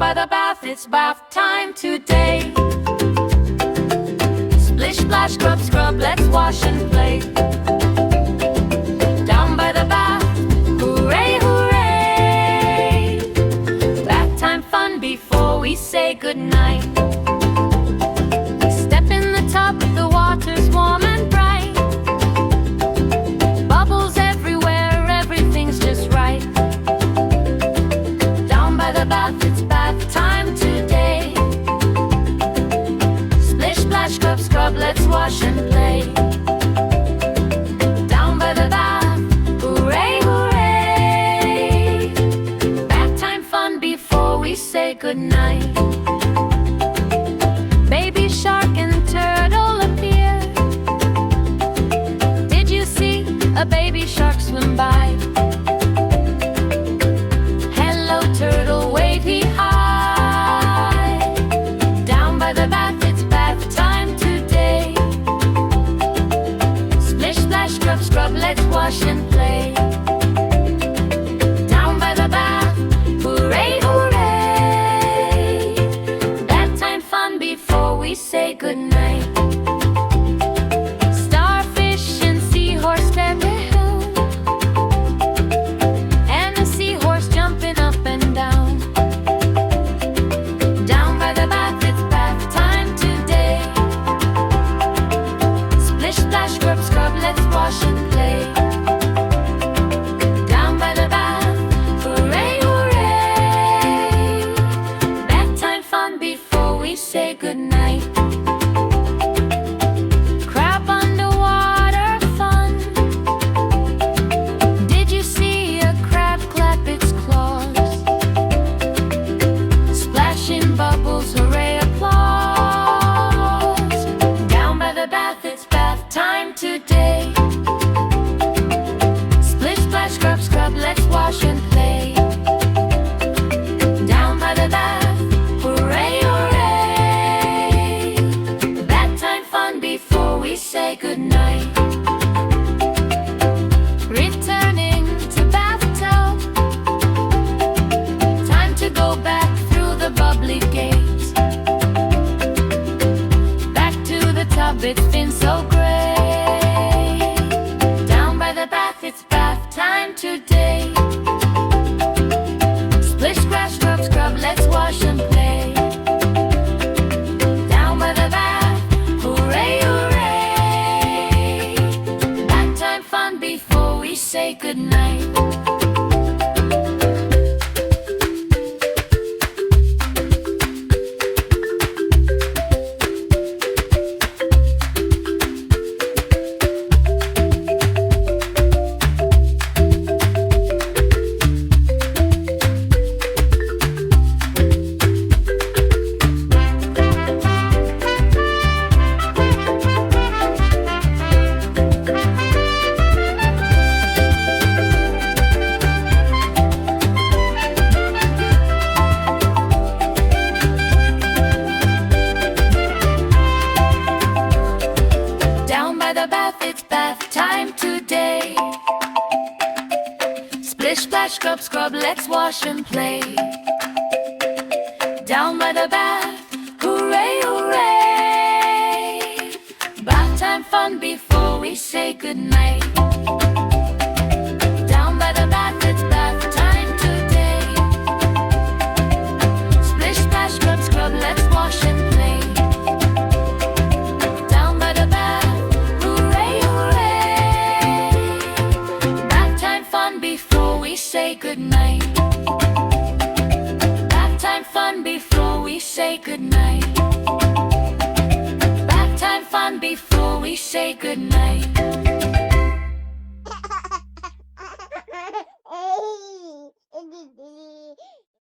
by the bath, it's bath time today. Splish, splash, scrub, scrub, let's wash and play. Down by the bath, hooray, hooray. Bath time fun before we say goodnight. Step in the tub, the water's warm and bright. Bubbles everywhere, everything's just right. Down by the bath, it's bath time today. Splish, splash, scrub, scrub, let's wash and play. Down by the bath, hooray, hooray. Bath time fun before we say goodnight. Baby shark and turtle appear. Did you see a baby shark swim by? Hello turtle, wave he hi. Down by the bath, it's bath time today. Splish, splash, scrub, scrub, let's wash and play. Down by the bath, hooray, hooray. Bath time fun before we say goodnight. Starfish and seahorse step ahead, and a seahorse jumping up and down. Down by the bath, it's bath time today. Splish, splash, scrub, scrub, let's wash and play. Down by the bath, hooray, hooray. Bath time fun before we say goodnight. Crab underwater fun. Did you see a crab clap its claws? Splashing bubbles, hooray, applause. Down by the bath, it's bath time today. Splish, splash, scrub, scrub, let's wash and play. Down by the bath, hooray, hooray. Bath time fun before we say goodnight. Returning to bathtub, time to go back through the bubbly gate. Back to the tub, it's been so great. Down by the bath, it's bath time today. Splish, splash, scrub, scrub, let's wash and play. Down by the bath, hooray, hooray. Bath time fun before we say goodnight. Down by the bath, it's bath time today. Splish, splash, scrub, scrub, let's wash and play. Down by the bath, hooray, hooray. Bath time fun before we say goodnight. Down by the bath, it's bath time today. Splish, splash, scrub, scrub, let's wash and play. Down by the bath, hooray, hooray. Bath time fun before we say goodnight. Bath time fun before we say goodnight. Bath time fun before we say goodnight.